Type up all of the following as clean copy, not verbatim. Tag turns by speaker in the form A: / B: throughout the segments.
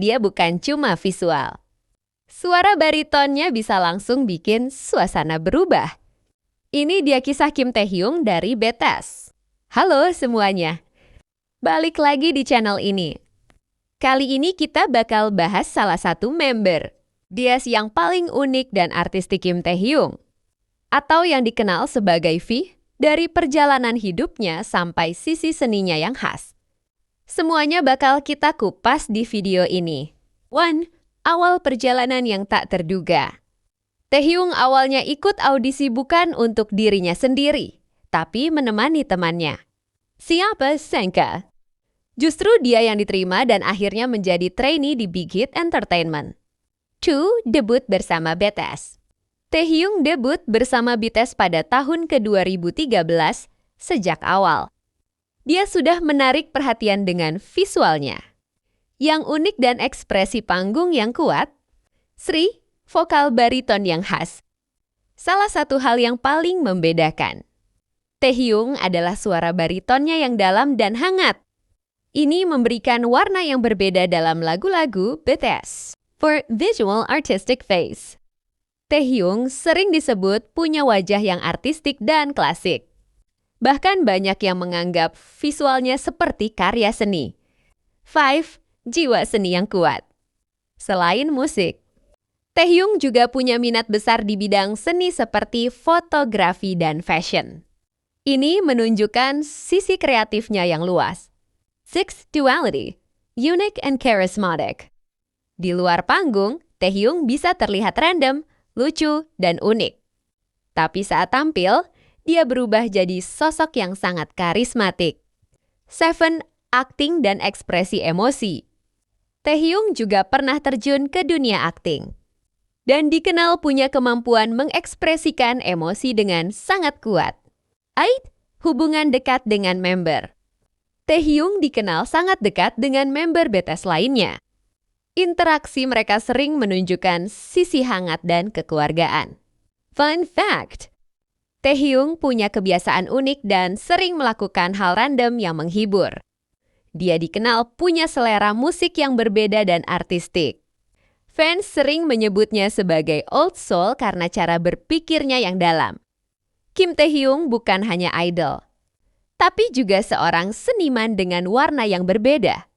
A: dia bukan cuma visual. Suara baritonnya bisa langsung bikin suasana berubah. Ini dia kisah Kim Taehyung dari BTS. Halo semuanya, balik lagi di channel ini. Kali ini kita bakal bahas salah satu member dia yang paling unik dan artistik Kim Taehyung, atau yang dikenal sebagai V dari perjalanan hidupnya sampai sisi seninya yang khas. Semuanya bakal kita kupas di video ini. 1. Awal perjalanan yang tak terduga. Taehyung awalnya ikut audisi bukan untuk dirinya sendiri, tapi menemani temannya. Siapa sangka? Justru dia yang diterima dan akhirnya menjadi trainee di Big Hit Entertainment. 2. Debut bersama BTS. Taehyung debut bersama BTS pada tahun ke-2013 sejak awal. Dia sudah menarik perhatian dengan visualnya yang unik dan ekspresi panggung yang kuat. 3. Vokal bariton yang khas. Salah satu hal yang paling membedakan, Taehyung adalah suara baritonnya yang dalam dan hangat. Ini memberikan warna yang berbeda dalam lagu-lagu BTS. For visual artistic face. Taehyung sering disebut punya wajah yang artistik dan klasik. Bahkan banyak yang menganggap visualnya seperti karya seni. 5. Jiwa seni yang kuat. Selain musik, Taehyung juga punya minat besar di bidang seni seperti fotografi dan fashion. Ini menunjukkan sisi kreatifnya yang luas. 6. Duality, unique and charismatic. Di luar panggung, Taehyung bisa terlihat random, lucu, dan unik. Tapi saat tampil, dia berubah jadi sosok yang sangat karismatik. 7. Akting dan ekspresi emosi. Taehyung juga pernah terjun ke dunia akting dan dikenal punya kemampuan mengekspresikan emosi dengan sangat kuat. 8. Hubungan dekat dengan member. Taehyung dikenal sangat dekat dengan member BTS lainnya. Interaksi mereka sering menunjukkan sisi hangat dan kekeluargaan. Fun fact, Taehyung punya kebiasaan unik dan sering melakukan hal random yang menghibur. Dia dikenal punya selera musik yang berbeda dan artistik. Fans sering menyebutnya sebagai old soul karena cara berpikirnya yang dalam. Kim Taehyung bukan hanya idol, tapi juga seorang seniman dengan warna yang berbeda.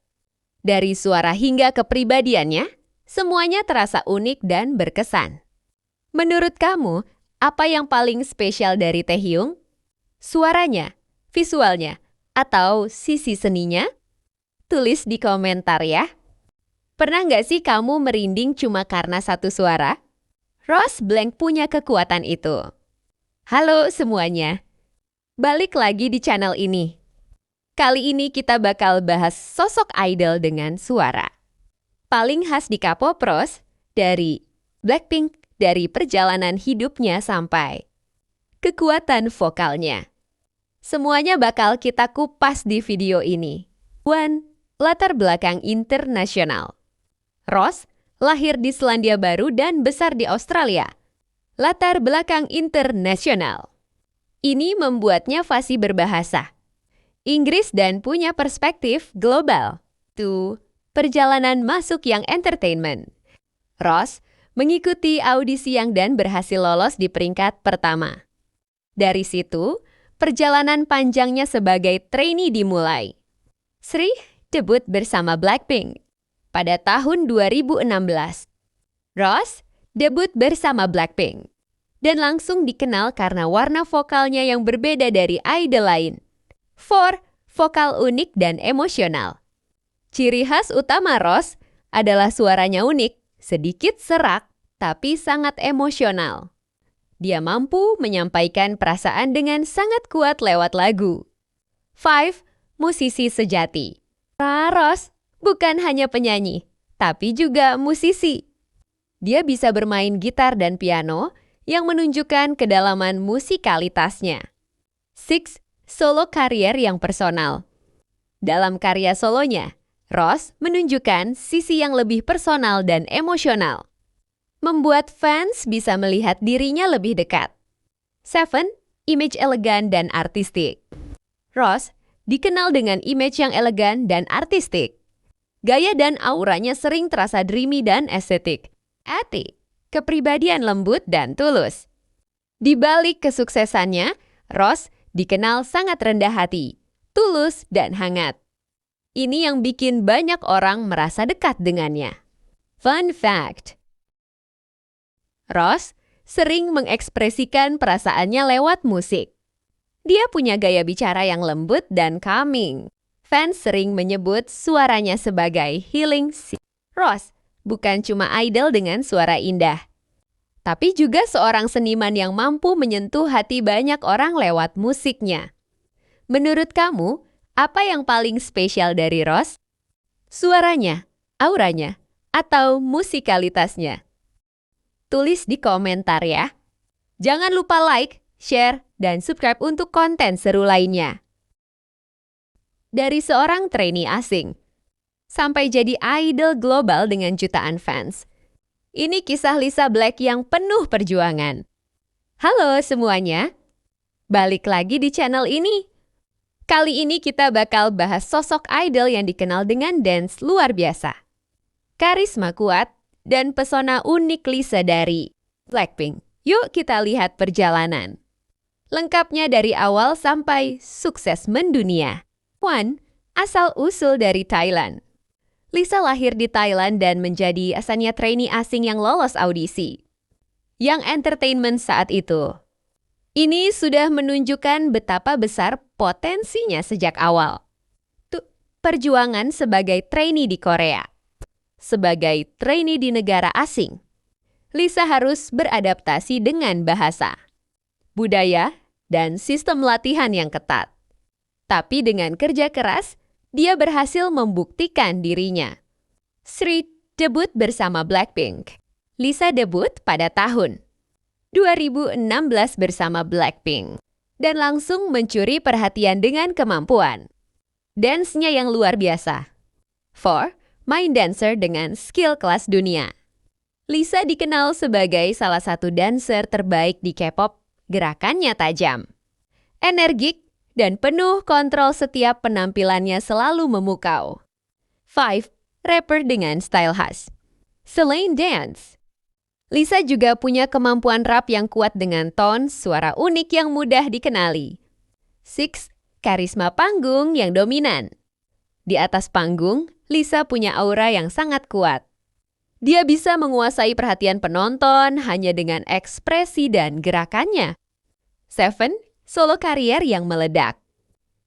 A: Dari suara hingga kepribadiannya, semuanya terasa unik dan berkesan. Menurut kamu, apa yang paling spesial dari Taehyung? Suaranya, visualnya, atau sisi seninya? Tulis di komentar ya. Pernah nggak sih kamu merinding cuma karena satu suara? Ross Blank punya kekuatan itu. Halo semuanya. Balik lagi di channel ini. Kali ini kita bakal bahas sosok idol dengan suara paling khas di K-pop Pros, dari Blackpink, dari perjalanan hidupnya sampai kekuatan vokalnya. Semuanya bakal kita kupas di video ini. 1. Latar belakang internasional. Ross lahir di Selandia Baru dan besar di Australia. Latar belakang internasional. Ini membuatnya fasih berbahasa Inggris dan punya perspektif global. 2. Perjalanan masuk yang entertainment. Ross mengikuti audisi yang dan berhasil lolos di peringkat pertama. Dari situ, perjalanan panjangnya sebagai trainee dimulai. 3. Debut bersama Blackpink. Pada tahun 2016, Ross debut bersama Blackpink dan langsung dikenal karena warna vokalnya yang berbeda dari idol lain. 4. Vokal unik dan emosional. Ciri khas utama Ross adalah suaranya unik, sedikit serak, tapi sangat emosional. Dia mampu menyampaikan perasaan dengan sangat kuat lewat lagu. 5. Musisi sejati. Ross bukan hanya penyanyi, tapi juga musisi. Dia bisa bermain gitar dan piano yang menunjukkan kedalaman musikalitasnya. 6. Solo karier yang personal. Dalam karya solonya, Ross menunjukkan sisi yang lebih personal dan emosional, membuat fans bisa melihat dirinya lebih dekat. 7. Image elegan dan artistik. Ross dikenal dengan image yang elegan dan artistik. Gaya dan auranya sering terasa dreamy dan estetik. Ati, kepribadian lembut dan tulus. Di balik kesuksesannya, Ross dikenal sangat rendah hati, tulus dan hangat. Ini yang bikin banyak orang merasa dekat dengannya. Fun fact: Ross sering mengekspresikan perasaannya lewat musik. Dia punya gaya bicara yang lembut dan calming. Fans sering menyebut suaranya sebagai healing sea. Ross bukan cuma idol dengan suara indah, tapi juga seorang seniman yang mampu menyentuh hati banyak orang lewat musiknya. Menurut kamu, apa yang paling spesial dari Ross? Suaranya, auranya, atau musikalitasnya? Tulis di komentar ya. Jangan lupa like, share, dan subscribe untuk konten seru lainnya. Dari seorang trainee asing sampai jadi idol global dengan jutaan fans. Ini kisah Lisa Black yang penuh perjuangan. Halo semuanya, balik lagi di channel ini. Kali ini kita bakal bahas sosok idol yang dikenal dengan dance luar biasa, karisma kuat, dan pesona unik Lisa dari Blackpink. Yuk kita lihat perjalanan lengkapnya dari awal sampai sukses mendunia. 1. Asal-usul dari Thailand. Lisa lahir di Thailand dan menjadi asalnya trainee asing yang lolos audisi Young Entertainment saat itu. Ini sudah menunjukkan betapa besar potensinya sejak awal. Perjuangan sebagai trainee di Korea. Sebagai trainee di negara asing, Lisa harus beradaptasi dengan bahasa, budaya, dan sistem latihan yang ketat. Tapi dengan kerja keras, dia berhasil membuktikan dirinya. Street debut bersama Blackpink. Lisa debut pada tahun 2016 bersama Blackpink dan langsung mencuri perhatian dengan kemampuan dance-nya yang luar biasa. 4. Main dancer dengan skill kelas dunia. Lisa dikenal sebagai salah satu dancer terbaik di K-pop. Gerakannya tajam, energik, dan penuh kontrol. Setiap penampilannya selalu memukau. 5. Rapper dengan style khas. Selain dance, Lisa juga punya kemampuan rap yang kuat dengan tone suara unik yang mudah dikenali. 6. Karisma panggung yang dominan. Di atas panggung, Lisa punya aura yang sangat kuat. Dia bisa menguasai perhatian penonton hanya dengan ekspresi dan gerakannya. 7. Solo karier yang meledak.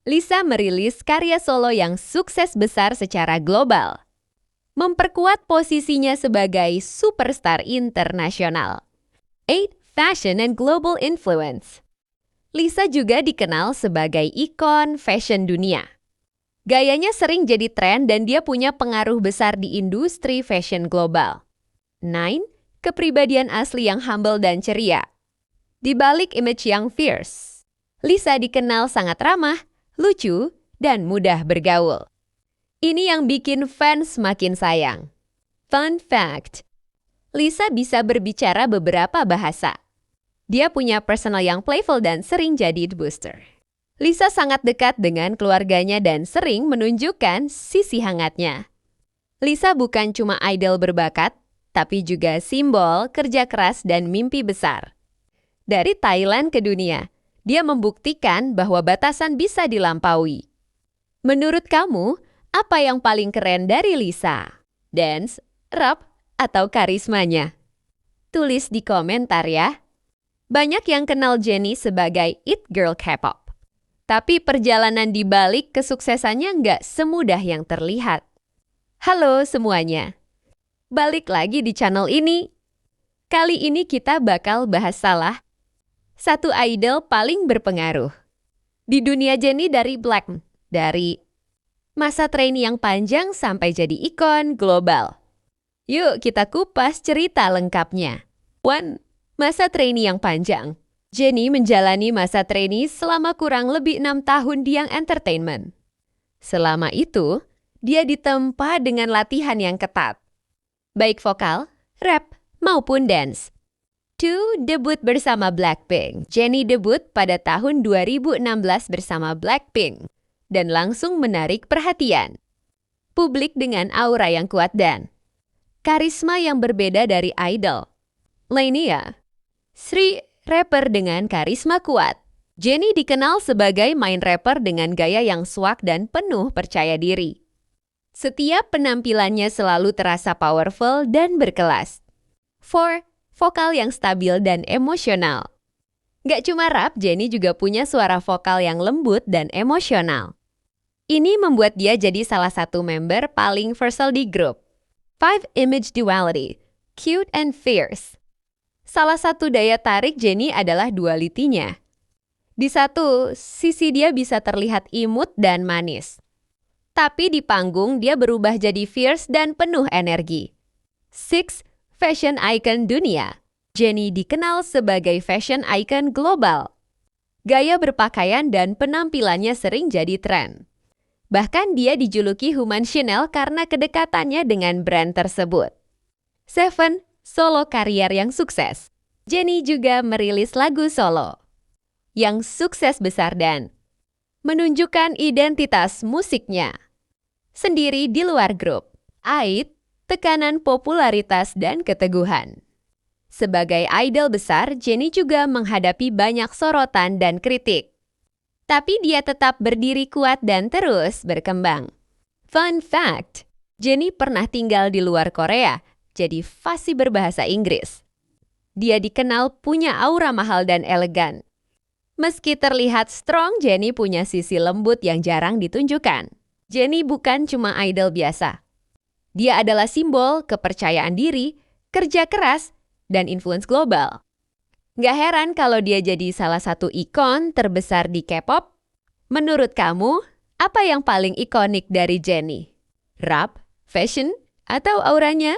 A: Lisa merilis karya solo yang sukses besar secara global, memperkuat posisinya sebagai superstar internasional. 8. Fashion and global influence. Lisa juga dikenal sebagai ikon fashion dunia. Gayanya sering jadi tren dan dia punya pengaruh besar di industri fashion global. 9. Kepribadian asli yang humble dan ceria. Di balik image yang fierce, Lisa dikenal sangat ramah, lucu, dan mudah bergaul. Ini yang bikin fans makin sayang. Fun fact: Lisa bisa berbicara beberapa bahasa. Dia punya personal yang playful dan sering jadi booster. Lisa sangat dekat dengan keluarganya dan sering menunjukkan sisi hangatnya. Lisa bukan cuma idol berbakat, tapi juga simbol kerja keras dan mimpi besar. Dari Thailand ke dunia, dia membuktikan bahwa batasan bisa dilampaui. Menurut kamu, apa yang paling keren dari Lisa? Dance, rap, atau karismanya? Tulis di komentar ya. Banyak yang kenal Jennie sebagai It Girl K-pop. Tapi perjalanan di balik kesuksesannya nggak semudah yang terlihat. Halo semuanya. Balik lagi di channel ini. Kali ini kita bakal bahas salah satu idol paling berpengaruh di dunia Jennie dari Blackpink. Dari masa trainee yang panjang sampai jadi ikon global. Yuk kita kupas cerita lengkapnya. 1. Masa trainee yang panjang. Jennie menjalani masa trainee selama kurang lebih 6 tahun di Young Entertainment. Selama itu, dia ditempa dengan latihan yang ketat, baik vokal, rap, maupun dance. 2. Debut bersama Blackpink. Jennie debut pada tahun 2016 bersama Blackpink dan langsung menarik perhatian. publik dengan aura yang kuat dan karisma yang berbeda dari idol. Lainnya, Sri, rapper dengan karisma kuat. Jennie dikenal sebagai main rapper dengan gaya yang swag dan penuh percaya diri. Setiap penampilannya selalu terasa powerful dan berkelas. 4. Vokal yang stabil dan emosional. Gak cuma rap, Jennie juga punya suara vokal yang lembut dan emosional. Ini membuat dia jadi salah satu member paling versatile di grup. 5. Image duality. Cute and fierce. Salah satu daya tarik Jennie adalah duality-nya. Di satu sisi dia bisa terlihat imut dan manis. Tapi di panggung dia berubah jadi fierce dan penuh energi. 6. Fashion icon dunia. Jennie dikenal sebagai fashion icon global. Gaya berpakaian dan penampilannya sering jadi tren. Bahkan dia dijuluki Human Chanel karena kedekatannya dengan brand tersebut. 7. Solo karier yang sukses. Jennie juga merilis lagu solo yang sukses besar dan menunjukkan identitas musiknya sendiri di luar grup. 8. Tekanan popularitas dan keteguhan. Sebagai idol besar, Jennie juga menghadapi banyak sorotan dan kritik. Tapi dia tetap berdiri kuat dan terus berkembang. Fun fact, Jennie pernah tinggal di luar Korea, jadi fasih berbahasa Inggris. Dia dikenal punya aura mahal dan elegan. Meski terlihat strong, Jennie punya sisi lembut yang jarang ditunjukkan. Jennie bukan cuma idol biasa. Dia adalah simbol kepercayaan diri, kerja keras, dan influence global. Nggak heran kalau dia jadi salah satu ikon terbesar di K-pop. Menurut kamu, apa yang paling ikonik dari Jennie? Rap, fashion, atau auranya?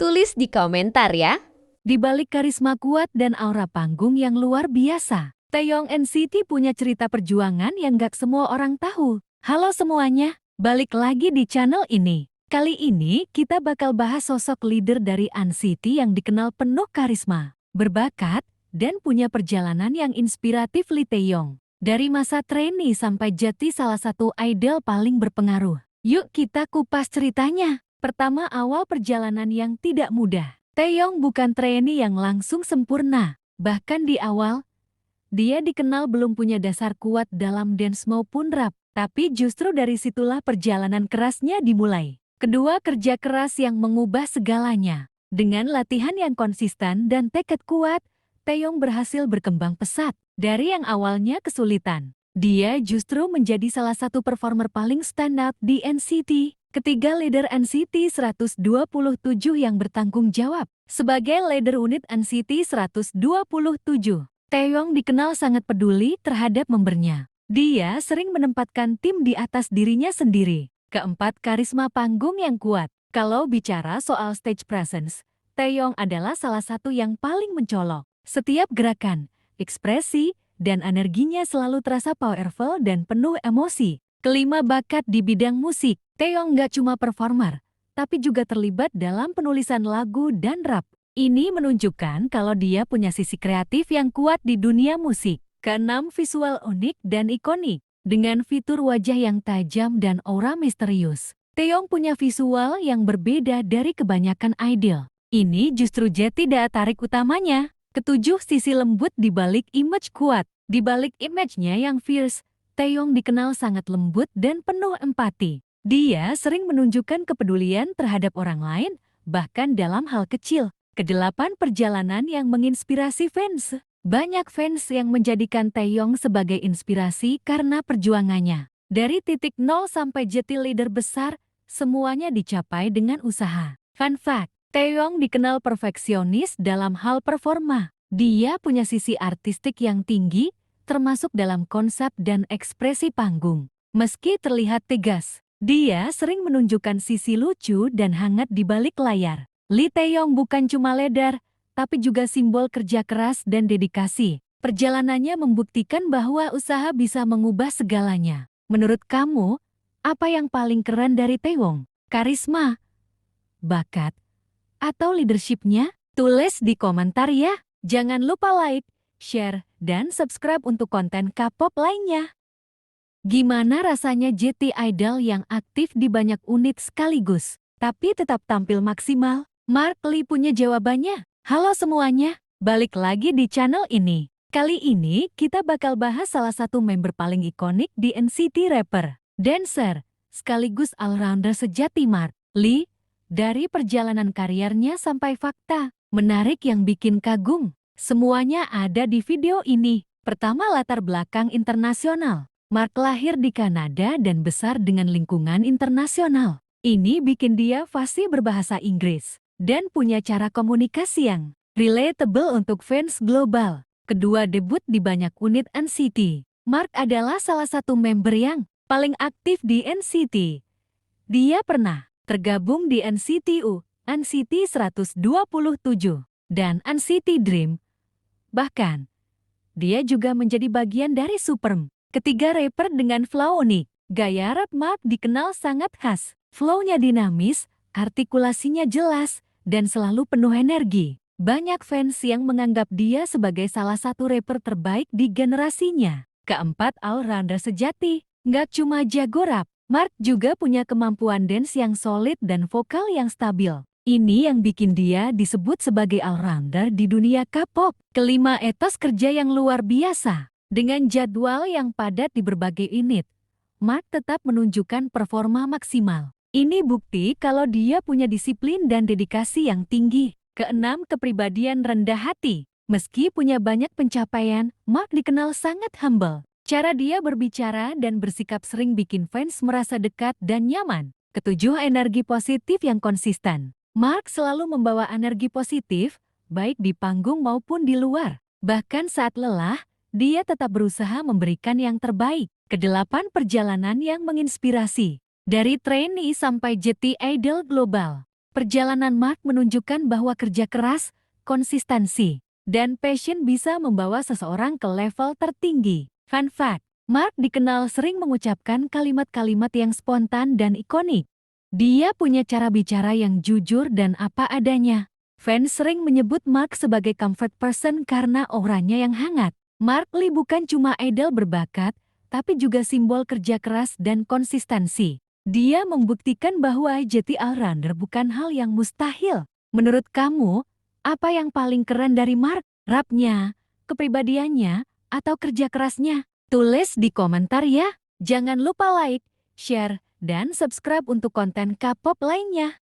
A: Tulis di komentar ya.
B: Di balik karisma kuat dan aura panggung yang luar biasa, Taeyong NCT punya cerita perjuangan yang gak semua orang tahu. Halo semuanya, balik lagi di channel ini. Kali ini kita bakal bahas sosok leader dari NCT yang dikenal penuh karisma, berbakat, dan punya perjalanan yang inspiratif. Lee Taeyong. Dari masa trainee sampai jadi salah satu idol paling berpengaruh. Yuk kita kupas ceritanya. Pertama, awal perjalanan yang tidak mudah. Taeyong bukan trainee yang langsung sempurna. Bahkan di awal, dia dikenal belum punya dasar kuat dalam dance maupun rap. Tapi justru dari situlah perjalanan kerasnya dimulai. Kedua, kerja keras yang mengubah segalanya. Dengan latihan yang konsisten dan tekad kuat, Taeyong berhasil berkembang pesat. Dari yang awalnya kesulitan, dia justru menjadi salah satu performer paling stand out di NCT. Ketiga, leader NCT 127 yang bertanggung jawab. Sebagai leader unit NCT 127, Taeyong dikenal sangat peduli terhadap membernya. Dia sering menempatkan tim di atas dirinya sendiri. Keempat, karisma panggung yang kuat. Kalau bicara soal stage presence, Taeyong adalah salah satu yang paling mencolok. Setiap gerakan, ekspresi, dan energinya selalu terasa powerful dan penuh emosi. Kelima, bakat di bidang musik. Taeyong gak cuma performer, tapi juga terlibat dalam penulisan lagu dan rap. Ini menunjukkan kalau dia punya sisi kreatif yang kuat di dunia musik. Keenam, visual unik dan ikonik. Dengan fitur wajah yang tajam dan aura misterius, Taeyong punya visual yang berbeda dari kebanyakan idol. Ini justru jadi daya tarik utamanya. Ketujuh, sisi lembut di balik image kuat. Di balik image-nya yang fierce, Taeyong dikenal sangat lembut dan penuh empati. Dia sering menunjukkan kepedulian terhadap orang lain, bahkan dalam hal kecil. Kedelapan, perjalanan yang menginspirasi fans. Banyak fans yang menjadikan Taeyong sebagai inspirasi karena perjuangannya. Dari titik nol sampai jadi leader besar, semuanya dicapai dengan usaha. Fun fact, Taeyong dikenal perfeksionis dalam hal performa. Dia punya sisi artistik yang tinggi, termasuk dalam konsep dan ekspresi panggung. Meski terlihat tegas, dia sering menunjukkan sisi lucu dan hangat di balik layar. Lee Taeyong bukan cuma leader, tapi juga simbol kerja keras dan dedikasi. Perjalanannya membuktikan bahwa usaha bisa mengubah segalanya. Menurut kamu, apa yang paling keren dari Taeyong? Karisma, bakat, atau leadership-nya? Tulis di komentar ya. Jangan lupa like, share, dan subscribe untuk konten K-pop lainnya. Gimana rasanya JT Idol yang aktif di banyak unit sekaligus, tapi tetap tampil maksimal? Mark Lee punya jawabannya. Halo semuanya, balik lagi di channel ini. Kali ini kita bakal bahas salah satu member paling ikonik di NCT rapper, dancer, sekaligus all-rounder sejati Mark Lee. Dari perjalanan karirnya sampai fakta menarik yang bikin kagum, semuanya ada di video ini. Pertama, latar belakang internasional. Mark lahir di Kanada dan besar dengan lingkungan internasional. Ini bikin dia fasih berbahasa Inggris dan punya cara komunikasi yang relatable untuk fans global. Kedua, debut di banyak unit NCT. Mark adalah salah satu member yang paling aktif di NCT. Dia pernah tergabung di NCT U, NCT 127, dan NCT Dream. Bahkan, dia juga menjadi bagian dari Superm. Ketiga, rapper dengan flow unik. Gaya rap Mark dikenal sangat khas. Flow-nya dinamis, artikulasinya jelas, dan selalu penuh energi. Banyak fans yang menganggap dia sebagai salah satu rapper terbaik di generasinya. Keempat, all-rounder sejati. Nggak cuma jago rap, Mark juga punya kemampuan dance yang solid dan vokal yang stabil. Ini yang bikin dia disebut sebagai all-rounder di dunia K-pop. Kelima, etos kerja yang luar biasa. Dengan jadwal yang padat di berbagai unit, Mark tetap menunjukkan performa maksimal. Ini bukti kalau dia punya disiplin dan dedikasi yang tinggi. Keenam, kepribadian rendah hati. Meski punya banyak pencapaian, Mark dikenal sangat humble. Cara dia berbicara dan bersikap sering bikin fans merasa dekat dan nyaman. Ketujuh, energi positif yang konsisten. Mark selalu membawa energi positif, baik di panggung maupun di luar. Bahkan saat lelah, dia tetap berusaha memberikan yang terbaik. Kedelapan, perjalanan yang menginspirasi. Dari trainee sampai JT Idol global, perjalanan Mark menunjukkan bahwa kerja keras, konsistensi, dan passion bisa membawa seseorang ke level tertinggi. Fun fact, Mark dikenal sering mengucapkan kalimat-kalimat yang spontan dan ikonik. Dia punya cara bicara yang jujur dan apa adanya. Fans sering menyebut Mark sebagai comfort person karena auranya yang hangat. Mark Lee bukan cuma idol berbakat, tapi juga simbol kerja keras dan konsistensi. Dia membuktikan bahwa JT all-rounder bukan hal yang mustahil. Menurut kamu, apa yang paling keren dari Mark? Rapnya, kepribadiannya, atau kerja kerasnya? Tulis di komentar ya. Jangan lupa like, share, dan subscribe untuk konten K-pop lainnya.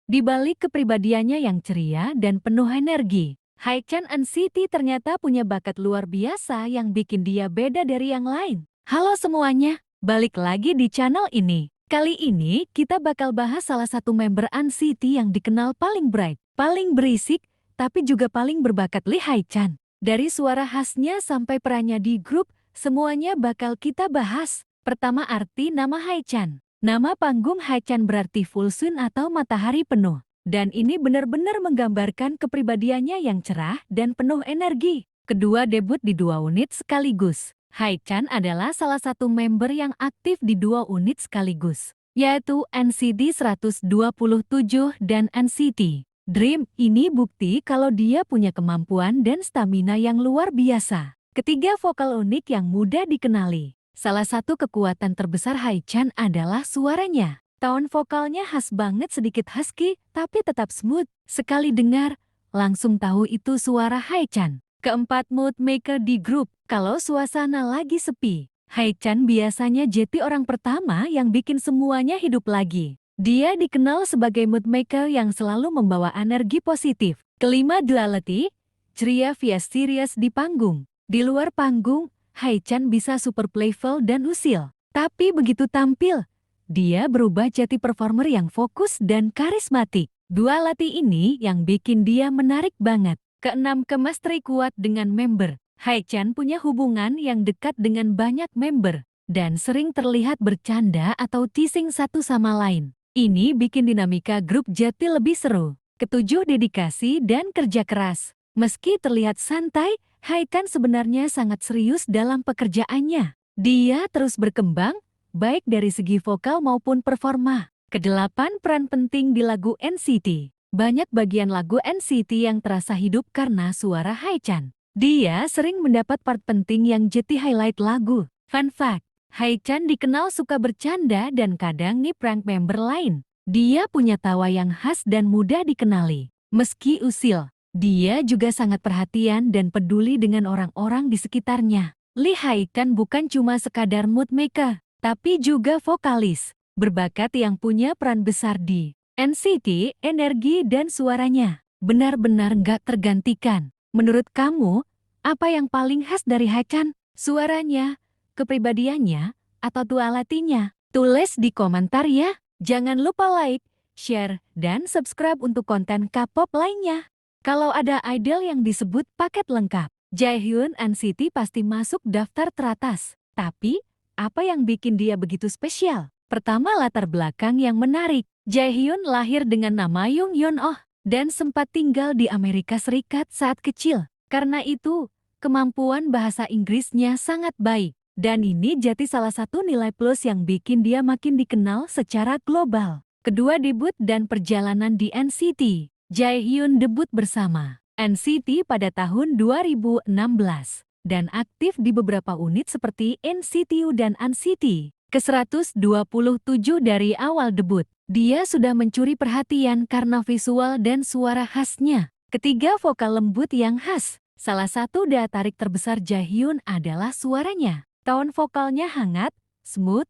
B: Di balik kepribadiannya yang ceria dan penuh energi, Haechan NCT ternyata punya bakat luar biasa yang bikin dia beda dari yang lain. Halo semuanya, balik lagi di channel ini. Kali ini kita bakal bahas salah satu member NCT yang dikenal paling bright, paling berisik, tapi juga paling berbakat, Lee Haechan. Dari suara khasnya sampai perannya di grup, semuanya bakal kita bahas. Pertama, arti nama Haechan. Nama panggung Haechan berarti full sun atau matahari penuh. Dan ini benar-benar menggambarkan kepribadiannya yang cerah dan penuh energi. Kedua, debut di dua unit sekaligus. Haechan adalah salah satu member yang aktif di dua unit sekaligus, yaitu NCT 127 dan NCT Dream. Ini bukti kalau dia punya kemampuan dan stamina yang luar biasa. Ketiga, vokal unik yang mudah dikenali. Salah satu kekuatan terbesar Haechan adalah suaranya. Tone vokalnya khas banget, sedikit husky, tapi tetap smooth. Sekali dengar, langsung tahu itu suara Haechan. Keempat, mood maker di grup. Kalau suasana lagi sepi, Haechan biasanya jadi orang pertama yang bikin semuanya hidup lagi. Dia dikenal sebagai mood maker yang selalu membawa energi positif. Kelima, duality, ceria vs serius di panggung. Di luar panggung, Haechan bisa super playful dan usil. Tapi begitu tampil, dia berubah jadi performer yang fokus dan karismatik. Duality ini yang bikin dia menarik banget. Keenam, chemistry kuat dengan member. Haechan punya hubungan yang dekat dengan banyak member dan sering terlihat bercanda atau teasing satu sama lain. Ini bikin dinamika grup jadi lebih seru. Ketujuh, dedikasi dan kerja keras. Meski terlihat santai, Haechan sebenarnya sangat serius dalam pekerjaannya. Dia terus berkembang, baik dari segi vokal maupun performa. Kedelapan, peran penting di lagu NCT. Banyak bagian lagu NCT yang terasa hidup karena suara Haechan. Dia sering mendapat part penting yang jadi highlight lagu. Fun fact, Haechan dikenal suka bercanda dan kadang ngeprank member lain. Dia punya tawa yang khas dan mudah dikenali. Meski usil, dia juga sangat perhatian dan peduli dengan orang-orang di sekitarnya. Lee Haechan bukan cuma sekadar mood maker, tapi juga vokalis berbakat yang punya peran besar di NCT. Energi dan suaranya benar-benar nggak tergantikan. Menurut kamu, apa yang paling khas dari Haechan? Suaranya, kepribadiannya, atau dualitinya? Tulis di komentar ya. Jangan lupa like, share, dan subscribe untuk konten K-pop lainnya. Kalau ada idol yang disebut paket lengkap, Jaehyun NCT pasti masuk daftar teratas. Tapi, apa yang bikin dia begitu spesial? Pertama, latar belakang yang menarik. Jaehyun lahir dengan nama Jung Yeon-oh dan sempat tinggal di Amerika Serikat saat kecil. Karena itu, kemampuan bahasa Inggrisnya sangat baik. Dan ini jadi salah satu nilai plus yang bikin dia makin dikenal secara global. Kedua, debut dan perjalanan di NCT. Jaehyun debut bersama NCT pada tahun 2016 dan aktif di beberapa unit seperti NCT U dan NCT. Ke-127 dari awal debut, dia sudah mencuri perhatian karena visual dan suara khasnya. Ketiga, vokal lembut yang khas. Salah satu daya tarik terbesar Jaehyun adalah suaranya. Tone vokalnya hangat, smooth,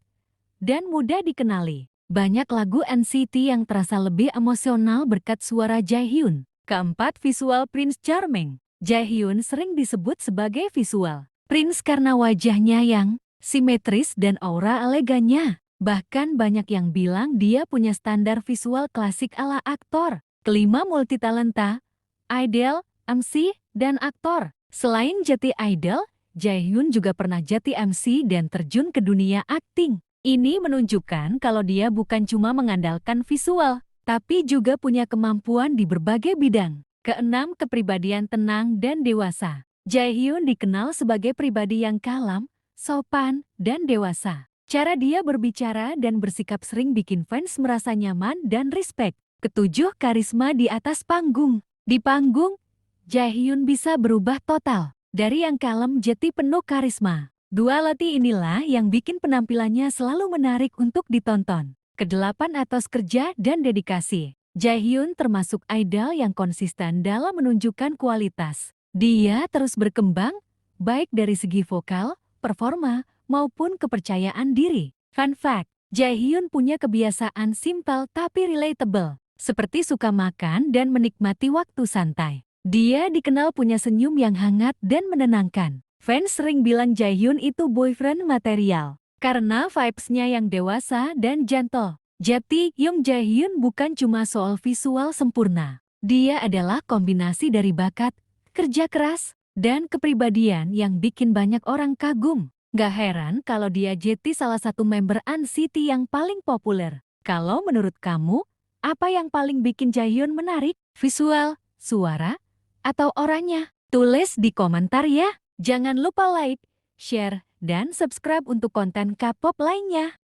B: dan mudah dikenali. Banyak lagu NCT yang terasa lebih emosional berkat suara Jaehyun. Keempat, visual Prince Charming. Jaehyun sering disebut sebagai visual Prince karena wajahnya yang simetris dan aura elegannya. Bahkan banyak yang bilang dia punya standar visual klasik ala aktor. Kelima, multitalenta, idol, MC, dan aktor. Selain jadi idol, Jaehyun juga pernah jadi MC dan terjun ke dunia akting. Ini menunjukkan kalau dia bukan cuma mengandalkan visual, tapi juga punya kemampuan di berbagai bidang. Keenam, kepribadian tenang dan dewasa. Jaehyun dikenal sebagai pribadi yang kalem, sopan, dan dewasa. Cara dia berbicara dan bersikap sering bikin fans merasa nyaman dan respect. Ketujuh, karisma di atas panggung. Di panggung, Jaehyun bisa berubah total. Dari yang kalem jadi penuh karisma. Duality inilah yang bikin penampilannya selalu menarik untuk ditonton. Kedelapan, atas kerja dan dedikasi. Jaehyun termasuk idol yang konsisten dalam menunjukkan kualitas. Dia terus berkembang, baik dari segi vokal, performa, maupun kepercayaan diri. Fun fact, Jaehyun punya kebiasaan simpel tapi relatable, seperti suka makan dan menikmati waktu santai. Dia dikenal punya senyum yang hangat dan menenangkan. Fans sering bilang Jaehyun itu boyfriend material karena vibes-nya yang dewasa dan gentle. Jadi, Young Jaehyun bukan cuma soal visual sempurna. Dia adalah kombinasi dari bakat, kerja keras, dan kepribadian yang bikin banyak orang kagum. Gak heran kalau dia jadi salah satu member NCT yang paling populer. Kalau menurut kamu, apa yang paling bikin Jaehyun menarik? Visual, suara, atau orangnya? Tulis di komentar ya. Jangan lupa like, share, dan subscribe untuk konten K-pop lainnya.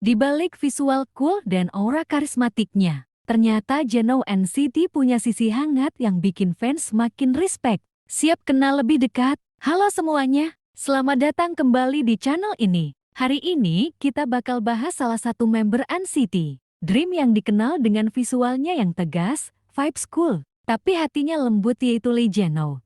B: Di balik visual cool dan aura karismatiknya, ternyata Jeno NCT punya sisi hangat yang bikin fans makin respect. Siap kenal lebih dekat? Halo semuanya, selamat datang kembali di channel ini. Hari ini kita bakal bahas salah satu member NCT Dream yang dikenal dengan visualnya yang tegas, vibes cool, tapi hatinya lembut, yaitu Lee Jeno.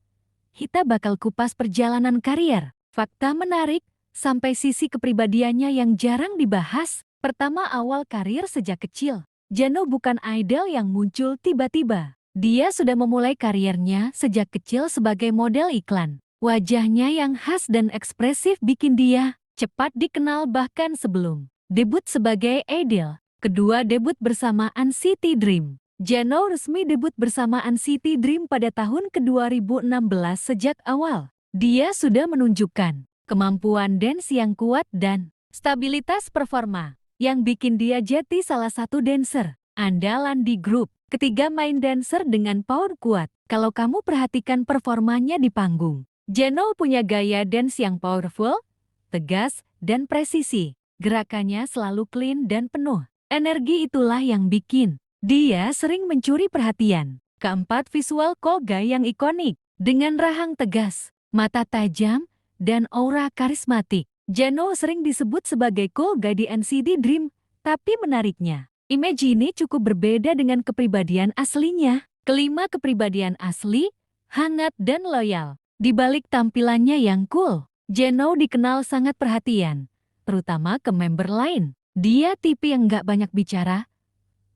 B: Kita bakal kupas perjalanan karier, fakta menarik, sampai sisi kepribadiannya yang jarang dibahas. Pertama, awal karir sejak kecil. Jeno bukan idol yang muncul tiba-tiba. Dia sudah memulai kariernya sejak kecil sebagai model iklan. Wajahnya yang khas dan ekspresif bikin dia cepat dikenal bahkan sebelum debut sebagai idol. Kedua, debut bersama NCT Dream. Jeno resmi debut bersama NCT Dream pada tahun ke-2016. Sejak awal, dia sudah menunjukkan kemampuan dance yang kuat dan stabilitas performa yang bikin dia jadi salah satu dancer andalan di grup. Ketiga, main dancer dengan power kuat. Kalau kamu perhatikan performanya di panggung, Jeno punya gaya dance yang powerful, tegas, dan presisi. Gerakannya selalu clean dan penuh energi, itulah yang bikin dia sering mencuri perhatian. Keempat, visual Kolga yang ikonik. Dengan rahang tegas, mata tajam, dan aura karismatik. Jeno sering disebut sebagai cool guy di NCT Dream, tapi menariknya, image ini cukup berbeda dengan kepribadian aslinya. Kelima, kepribadian asli, hangat dan loyal. Di balik tampilannya yang cool, Jeno dikenal sangat perhatian, terutama ke member lain. Dia tipe yang gak banyak bicara,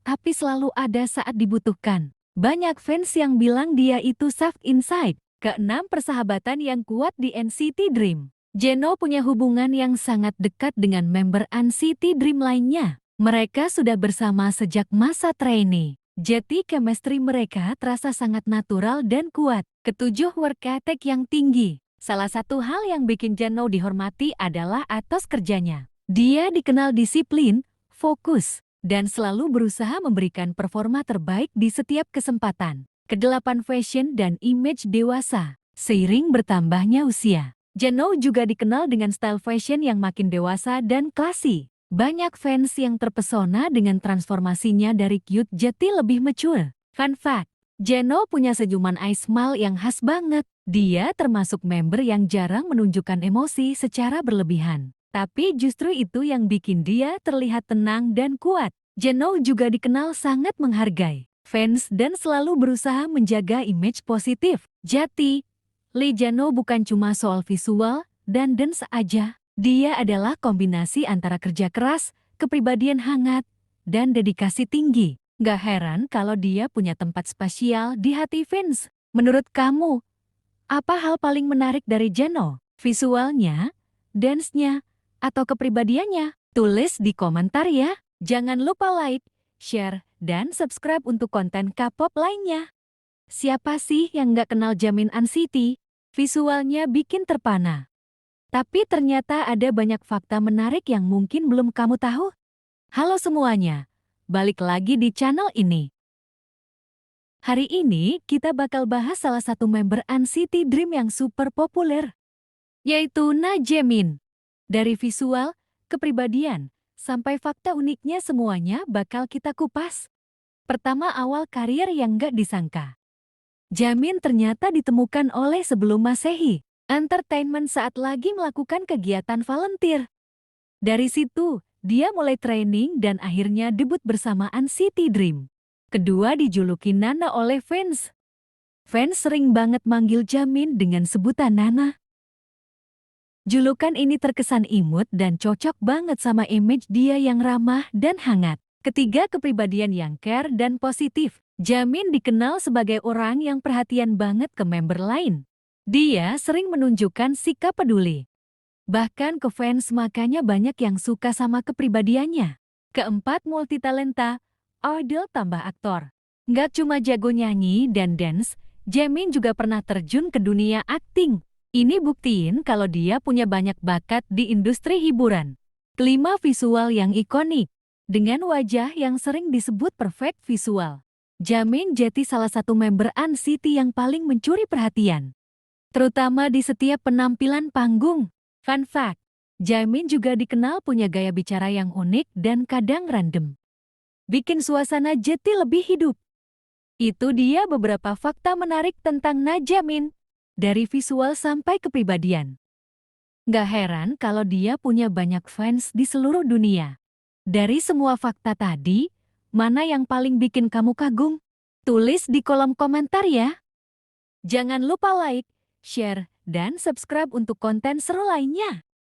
B: tapi selalu ada saat dibutuhkan. Banyak fans yang bilang dia itu soft inside. Keenam, persahabatan yang kuat di NCT Dream. Jeno punya hubungan yang sangat dekat dengan member NCT Dream lainnya. Mereka sudah bersama sejak masa trainee. Jadi chemistry mereka terasa sangat natural dan kuat. Ketujuh, work ethic yang tinggi. Salah satu hal yang bikin Jeno dihormati adalah etos kerjanya. Dia dikenal disiplin, fokus, dan selalu berusaha memberikan performa terbaik di setiap kesempatan. Kedelapan, fashion dan image dewasa. Seiring bertambahnya usia, Jeno juga dikenal dengan style fashion yang makin dewasa dan classy. Banyak fans yang terpesona dengan transformasinya dari cute jadi lebih mature. Fun fact, Jeno punya senyuman eye smile yang khas banget. Dia termasuk member yang jarang menunjukkan emosi secara berlebihan. Tapi justru itu yang bikin dia terlihat tenang dan kuat. Jeno juga dikenal sangat menghargai fans dan selalu berusaha menjaga image positif. Jadi, Lee Jeno bukan cuma soal visual dan dance aja. Dia adalah kombinasi antara kerja keras, kepribadian hangat, dan dedikasi tinggi. Gak heran kalau dia punya tempat spesial di hati fans. Menurut kamu, apa hal paling menarik dari Jeno? Visualnya, dance-nya, atau kepribadiannya? Tulis di komentar ya. Jangan lupa like, share, dan subscribe untuk konten K-pop lainnya. Siapa sih yang gak kenal Jamin NCT? Visualnya bikin terpana. Tapi ternyata ada banyak fakta menarik yang mungkin belum kamu tahu. Halo semuanya, balik lagi di channel ini. Hari ini kita bakal bahas salah satu member NCT Dream yang super populer, yaitu Na Jaemin. Dari visual, kepribadian, sampai fakta uniknya semuanya bakal kita kupas. Pertama, awal karir yang gak disangka. Jaemin ternyata ditemukan oleh sebelum Masehi Entertainment saat lagi melakukan kegiatan volunteer. Dari situ, dia mulai training dan akhirnya debut bersama NCT Dream. Kedua, dijuluki Nana oleh fans. Fans sering banget manggil Jaemin dengan sebutan Nana. Julukan ini terkesan imut dan cocok banget sama image dia yang ramah dan hangat. Ketiga, kepribadian yang care dan positif. Jaemin dikenal sebagai orang yang perhatian banget ke member lain. Dia sering menunjukkan sikap peduli, bahkan ke fans, makanya banyak yang suka sama kepribadiannya. Keempat, multitalenta, idol tambah aktor. Nggak cuma jago nyanyi dan dance, Jaemin juga pernah terjun ke dunia akting. Ini buktiin kalau dia punya banyak bakat di industri hiburan. Kelima, visual yang ikonik. Dengan wajah yang sering disebut perfect visual, Jaemin jadi salah satu member NCT yang paling mencuri perhatian, terutama di setiap penampilan panggung. Fun fact, Jaemin juga dikenal punya gaya bicara yang unik dan kadang random, bikin suasana jadi lebih hidup. Itu dia beberapa fakta menarik tentang Na Jaemin, dari visual sampai kepribadian. Gak heran kalau dia punya banyak fans di seluruh dunia. Dari semua fakta tadi, mana yang paling bikin kamu kagum? Tulis di kolom komentar ya. Jangan lupa like, share, dan subscribe untuk konten seru lainnya.